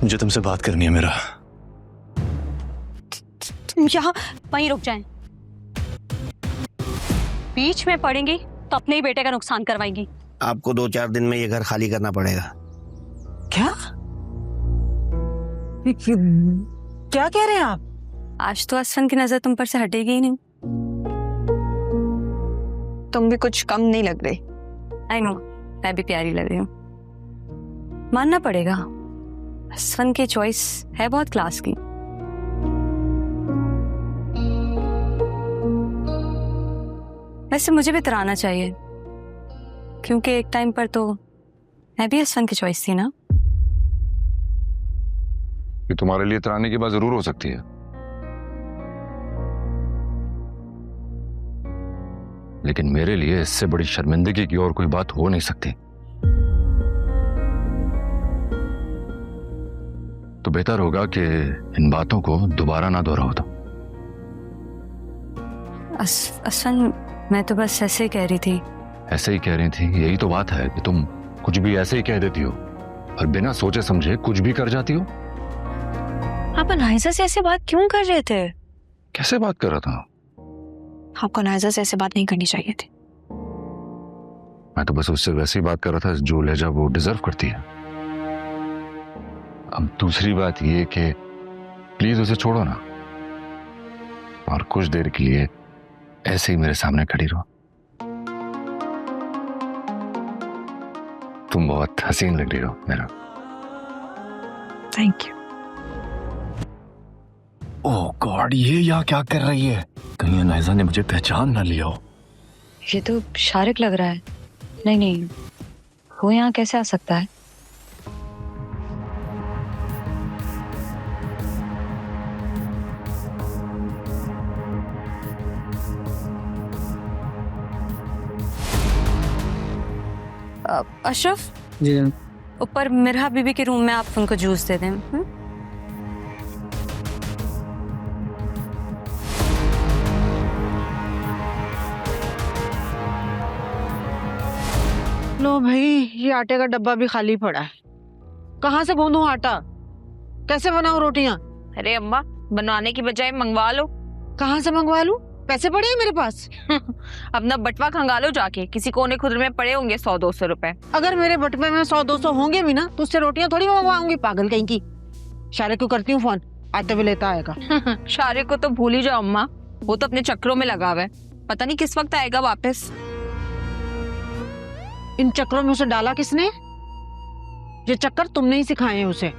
मुझे तुमसे बात करनी है मेरा। तुम यहाँ वहीं रुक जाएं। बीच में पड़ेंगी तो अपने ही बेटे का नुकसान करवाएंगी। आपको 2-4 दिन में ये घर खाली करना पड़ेगा। क्या क्या कह रहे हैं आप? आज तो असफन की नजर तुम पर से हटेगी ही नहीं। तुम भी कुछ कम नहीं लग रही। आई नो, मैं भी प्यारी लग रही हूँ। मानना पड़ेगा, असफन की चॉइस है बहुत क्लास की। वैसे मुझे भी तराना चाहिए, क्योंकि एक टाइम पर तो मैं भी असफन की चॉइस थी ना। ये तुम्हारे लिए तराने की बात जरूर हो सकती है, लेकिन मेरे लिए इससे बड़ी शर्मिंदगी की और कोई बात हो नहीं सकती। तो बेहतर होगा कि इन बातों को दोबारा ना दोहराओ। तो असफन, मैं तो बस ऐसे ही कह रही थी। ऐसे ही कह रही थी? यही तो बात है कि तुम कुछ भी ऐसे ही कह देती हो और बिना सोचे समझे कुछ भी कर जाती हो। आप नाइजा से ऐसे बात क्यों कर रहे थे? कैसे बात कर रहा था? आपको नाइजा से ऐसे बात नहीं करनी चाहिए थी। मैं तो बस उससे वैसी बात कर रहा था जो लहजा वो डिजर्व करती है। अब दूसरी बात ये कि प्लीज उसे छोड़ो ना, और कुछ देर के लिए ऐसे ही मेरे सामने खड़ी रहो। तुम बहुत हसीन लग रही हो मेरा। Thank you. ओह गॉड, ये यहाँ क्या कर रही है? कहीं नाइजा ने मुझे पहचान ना लिया हो। ये तो शारिक लग रहा है। नहीं नहीं, वो यहाँ कैसे आ सकता है? अशरफ जी ऊपर मिरहा बीबी के रूम में आप उनको जूस दे दें। लो भाई, ये आटे का डब्बा भी खाली पड़ा है। कहाँ से गूंदूं आटा? कैसे बनाऊं रोटियां? अरे अम्मा, बनवाने की बजाय मंगवा लो। कहाँ से मंगवा लूं? पैसे पड़े हैं मेरे पास। अपना बटवा खंगा लो जाके, किसी कोने खुदरे में पड़े होंगे 100-200 रुपए। अगर मेरे बटवे में 100-200 होंगे भी ना तो उससे रोटियां थोड़ी मंगवाऊंगी, पागल कहीं की। शारिक को करती हूँ फोन, आते हुए लेता आएगा। शारिक को तो भूल ही जाओ अम्मा, वो तो अपने चक्रों में लगा हुआ है। पता नहीं किस वक्त आएगा वापस। इन चक्रों में उसे डाला किसने? ये चक्कर तुमने ही सिखाए हैं उसे।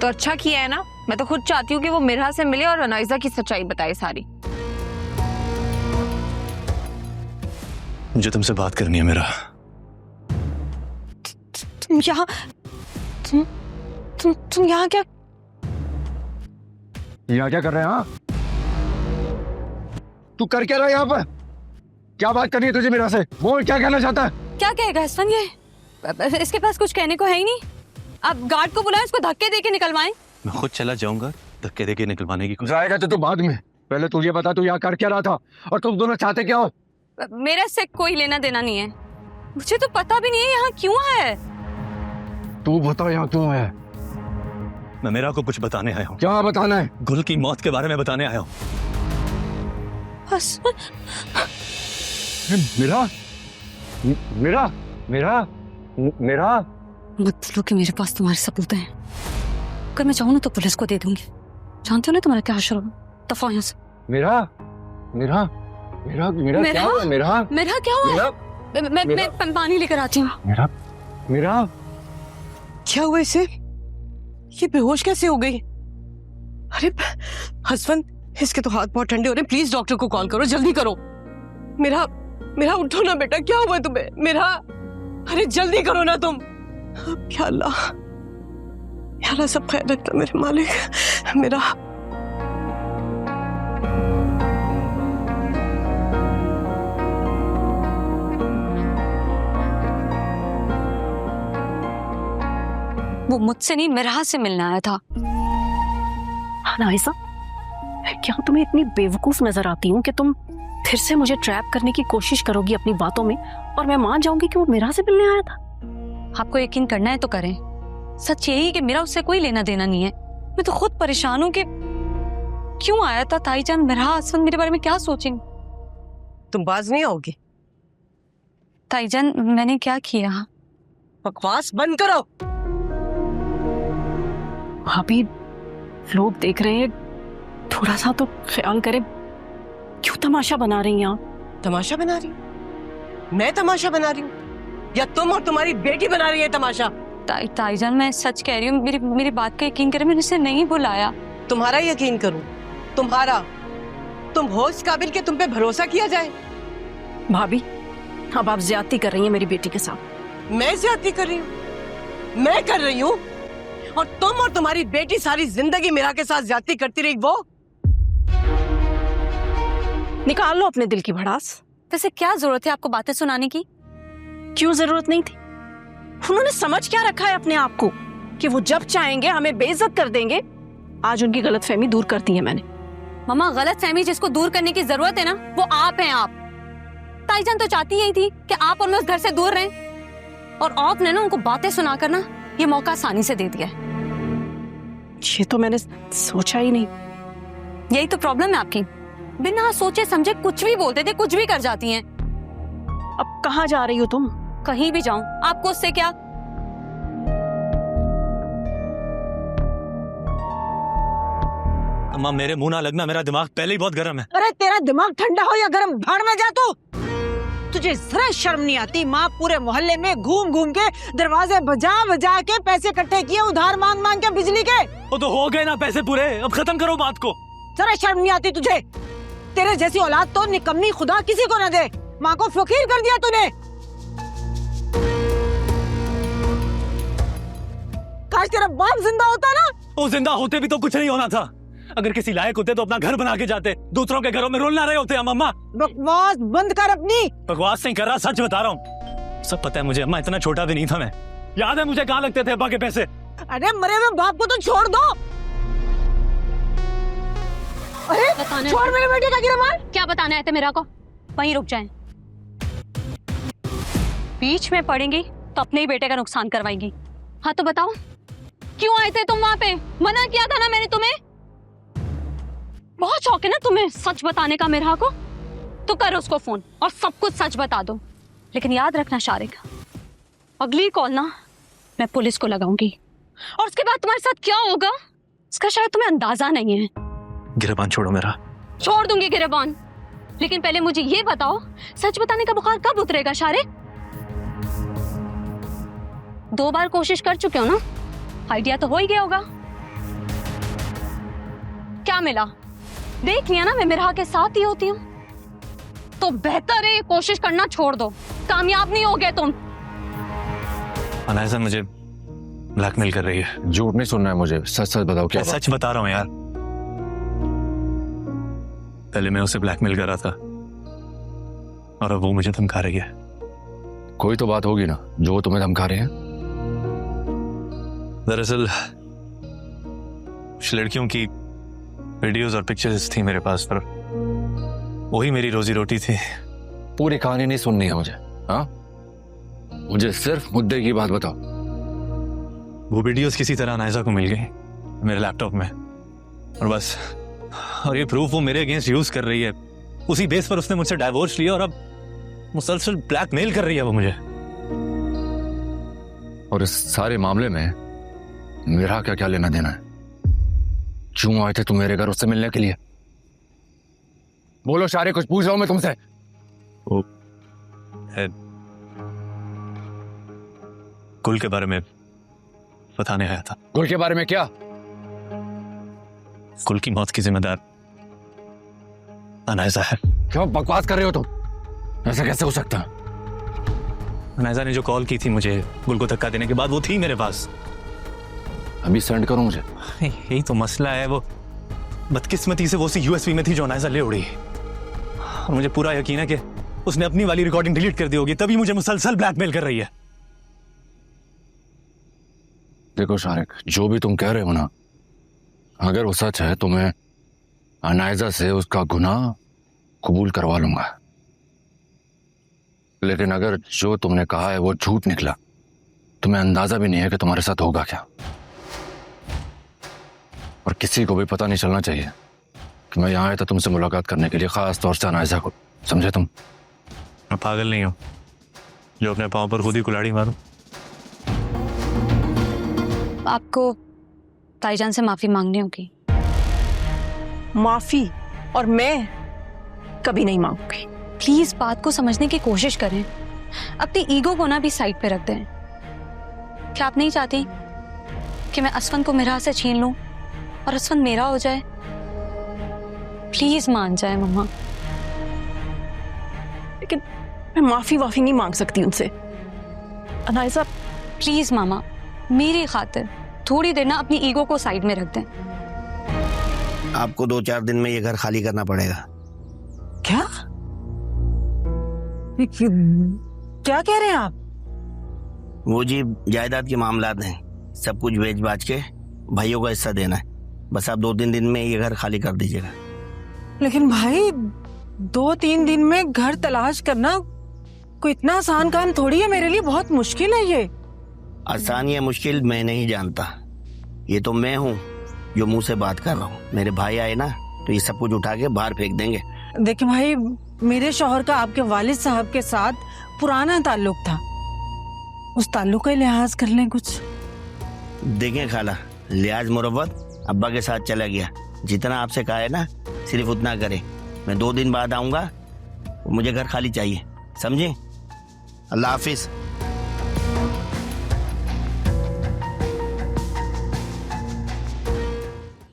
तो अच्छा किया है ना। मैं तो खुद चाहती हूँ कि वो मिरहा से मिले और अनाइजा की सच्चाई बताए सारी। मुझे तुमसे बात करनी है मेरा। तुम यहाँ तुम यहाँ क्या यहाँ क्या कर रहे हैं? हाँ, तू कर क्या रहा है यहाँ पर? क्या बात करनी है तुझे मेरा से? बोल, क्या कहना चाहता है? क्या कहेगा असफन? ये इसके पास कुछ कहने को है ही नहीं। आप गार्ड को बुलाएं, उसको धक्के देके निकलवाएं। मैं खुद चला जाऊंगा धक्के देके निकलवाने की कोशिश। जाएगा तो तू बाद में, पहले तू ये बता तू यहाँ कर क्या रहा था और तुम दोनों चाहते क्या हो? मेरा इससे कोई लेना देना नहीं है। मुझे तो पता भी नहीं है यहाँ क्यों है। तू बता यहाँ क्यों है? मैं मेरा को कुछ बताने आया हूँ। क्या बताना है? गुल की मौत के बारे में बताने आया हूँ। मेरा मेरा मेरा मेरा मत बोलो कि मेरे पास तुम्हारे सबूत हैं। अगर मैं चाहूँ ना तो पुलिस को दे दूंगी। जानते हो ना तुम्हारा क्या हश्र होगा। दफा यहाँ से। मेरा मेरा मेरा मेरा क्या हुआ? मेरा मेरा क्या हुआ? मैं पानी लेकर आती हूँ। मेरा मेरा क्या हुआ इसे? ये बेहोश कैसे हो गई? अरे हसबैंड, इसके तो हाथ बहुत ठंडे हो रहे। प्लीज डॉक्टर को कॉल करो, जल्दी करो। मेरा मेरा उठो ना बेटा, क्या हुआ तुम्हें? मेरा, अरे जल्दी करो ना तुम। क्या अल्लाह, या अल्लाह सब खैर रखता मेरे मालिक। मेरा वो मुझसे नहीं, मिरहा से मिलने आया था। नाइजा, क्या तुम्हें इतनी बेवकूफ नजर आती हूँ कि तुम फिर से मुझे ट्रैप करने की कोशिश करोगी अपनी बातों में और मैं मान जाऊंगी कि वो मिरहा से मिलने आया था? आपको यकीन करना है तो करें। सच यही कि मेरा उससे कोई लेना देना नहीं है। मैं तो खुद परेशान हूँ कि क्यों आया था ताईजान। मेरा असफन मेरे बारे में क्या सोचेंगे। तुम बाज नहीं आओगी? ताईजान मैंने क्या किया? बकवास बंद करो। भाभी लोग देख रहे हैं, थोड़ा सा तो ख्याल करें। क्यों तमाशा बना रही हैं आप? तमाशा बना रही हूँ? मैं तमाशा बना रही हूँ या तुम और तुम्हारी बेटी बना रही है तमाशा? ताईजान मैं सच कह रही हूँ, मेरी बात का यकीन करें, मैंने उसे नहीं बुलाया। तुम्हारा यकीन करूं? तुम्हारा? तुम हो इस काबिल के तुम पे भरोसा किया जाए? भाभी अब आप ज्यादती कर रही हैं मेरी बेटी के साथ। मैं ज्यादती कर रही हूँ? मैं कर रही हूँ? और तुम और तुम्हारी बेटी सारी जिंदगी मेरा के साथ ज्यादती करती रही। वो निकाल लो अपने दिल की भड़ास। वैसे क्या जरूरत है आपको बातें सुनाने की? क्यों जरूरत नहीं थी? उन्होंने समझ क्या रखा है अपने आप को कि वो जब चाहेंगे हमें बेइज्जत कर देंगे। आज उनकी गलतफहमी दूर कर दी है मैंने। मम्मा गलतफहमी जिसको दूर करने की जरूरत है ना वो आप हैं। आप ताईजान तो चाहती यही थी कि आप और मैं उस घर से दूर रहें, और आपने ना उनको बातें सुनाकर ना ये मौका आसानी से दे दिया है। ये तो मैंने सोचा ही नहीं। यही तो प्रॉब्लम है आपकी, बिना सोचे समझे कुछ भी बोल देते, कुछ भी कर जाती हैं। अब कहाँ जा रही हो तुम? कहीं भी जाऊं आपको उससे क्या? अम्मा मेरे मुंह ना लगना, मेरा दिमाग पहले ही बहुत गर्म है। अरे तेरा दिमाग ठंडा हो या गर्म, भाड़ में जा तू। तुझे जरा शर्म नहीं आती? माँ पूरे मोहल्ले में घूम घूम के दरवाजे बजा बजा के पैसे इकट्ठे किए, उधार मांग मांग के बिजली के। वो तो हो गए ना पैसे पूरे, अब खत्म करो बात को। जरा शर्म नहीं आती तुझे? तेरे जैसी औलाद तो निकम्मी खुदा किसी को न दे। माँ को फकीर कर दिया तूने। काश तेरा बाप जिंदा होता ना। वो जिंदा होते भी तो कुछ नहीं होना था। अगर किसी लायक होते तो अपना घर बना के जाते, दूसरों के घरों में रोल ना रहे होते। अम्मा बकवास बंद कर अपनी। बकवास नहीं कर रहा, सच बता रहा हूँ। सब पता है मुझे अम्मा, इतना छोटा भी नहीं था मैं। याद है मुझे कहाँ लगते थे अब्बा के पैसे। अरे मरे हुए बाप को तो छोड़ दो। अरे छोड़ मेरे बेटे का गिरफ्तार। क्या बताना है मेरा को? वहीं रुक जाएं। बीच में पड़ेंगी तो अपने ही बेटे का नुकसान करवाएंगी। हाँ तो बताओ क्यों आए थे तुम वहां पे? मना किया था ना मैंने तुम्हें। बहुत शौक है ना तुम्हें सच बताने का मेरा को, तो कर उसको फोन और सब कुछ सच बता दो। लेकिन याद रखना शारिक, अगली कॉल ना मैं पुलिस को लगाऊंगी, और उसके बाद तुम्हारे साथ क्या होगा इसका शायद तुम्हें अंदाजा नहीं है। गिरबान छोड़ो मेरा। छोड़ दूंगी गिरबान, लेकिन पहले मुझे ये बताओ सच बताने का बुखार कब उतरेगा शारिक? 2 बार कोशिश कर चुके हो ना, आइडिया तो हो ही गया होगा। क्या मिला? देख लिया ना मैं मिरहा के साथ ही होती हूँ। तो बेहतर है कोशिश करना छोड़ दो, कामयाब नहीं हो गए तुम। अनायजा मुझे ब्लैकमेल कर रही है। झूठ नहीं सुनना है मुझे, सच सच बताओ क्या बात? सच बता रहा हूँ यार। पहले मैं उसे ब्लैकमेल कर रहा था और अब वो मुझे धमका रही है। कोई तो बात होगी ना जो वो तुम्हें धमका रहे हैं। दरअसल कुछ लड़कियों की वीडियोस और पिक्चर्स थी मेरे पास, पर वही मेरी रोजी रोटी थी। पूरी कहानी नहीं सुननी है मुझे। हाँ, मुझे सिर्फ मुद्दे की बात बताओ। वो वीडियोस किसी तरह अनायजा को मिल गई मेरे लैपटॉप में, और बस। और ये प्रूफ वो मेरे अगेंस्ट यूज कर रही है। उसी बेस पर उसने मुझसे डाइवोर्स लिया और अब मुसलसल ब्लैकमेल कर रही है वो मुझे। और इस सारे मामले में मेरा क्या क्या लेना देना है? क्यों आए थे तुम मेरे घर उससे मिलने के लिए? बोलो शारे, कुछ पूछ रहा हूं मैं तुमसे। वो कुल के बारे में बताने आया था। गुल के बारे में? क्या? कुल की मौत की जिम्मेदार अनायजा है। क्या बकवास कर रहे हो तुम? ऐसा कैसे हो सकता है? अनायजा ने जो कॉल की थी मुझे गुल को धक्का देने के बाद, वो थी मेरे पास। अभी सेंड करूं मुझे? यही तो मसला है। वो बदकिस्मती से वो उसी यूएसबी में थी जो अनायजा ले उड़ी, और मुझे पूरा यकीन है कि उसने अपनी वाली रिकॉर्डिंग डिलीट कर दी होगी, तभी मुझे मुसलसल ब्लैकमेल कर रही है। देखो शारिक, जो भी तुम कह रहे हो ना, अगर वो सच है तो मैं अनायजा से उसका गुनाह कबूल करवा लूंगा। लेकिन अगर जो तुमने कहा है वो झूठ निकला तुम्हें अंदाजा भी नहीं है कि तुम्हारे साथ होगा क्या। और किसी को भी पता नहीं चलना चाहिए कि मैं यहाँ आया था तुमसे मुलाकात करने के लिए, खास तौर से अनायजा को। समझे तुम? मैं पागल नहीं हूँ जो अपने पाँव पर खुद ही कुल्हाड़ी मारूं। आपको ताईजान से माफी मांगनी होगी। माफी? और मैं कभी नहीं मांगूंगी। प्लीज बात को समझने की कोशिश करें, अपनी ईगो को ना भी साइड पे रख दें। क्या आप नहीं चाहती कि मैं असफन को मेरा से छीन लूं और असफन मेरा हो जाए? प्लीज मान जाए मम्मा। लेकिन मैं माफी वाफी नहीं मांग सकती उनसे। अनायजा प्लीज मामा, मेरी खातिर थोड़ी देर ना अपनी ईगो को साइड में रख दें। आपको 2-4 दिन में ये घर खाली करना पड़ेगा। क्या? क्या कह रहे हैं आप? वो जी जायदाद के मामलात हैं, सब कुछ बेच बाच के भाइयों का हिस्सा देना है। बस आप 2-3 दिन में ये घर खाली कर दीजिएगा। लेकिन भाई 2-3 दिन में घर तलाश करना कोई इतना आसान काम थोड़ी है, मेरे लिए बहुत मुश्किल है ये। आसान या मुश्किल मैं नहीं जानता, ये तो मैं हूँ जो मुंह से बात कर रहा हूँ। मेरे भाई आए ना तो ये सब कुछ उठा के बाहर फेंक देंगे। देखिए भाई, मेरे शौहर का आपके वालिद साहब के साथ पुराना ताल्लुक था, उस ताल्लुक का लिहाज कर लें कुछ। देखें खाला, लिहाज मुरव्वत अब्बा के साथ चला गया। जितना आपसे कहा है ना सिर्फ उतना करें। मैं 2 दिन बाद आऊंगा, मुझे घर खाली चाहिए, समझे? अल्लाह हाफिज।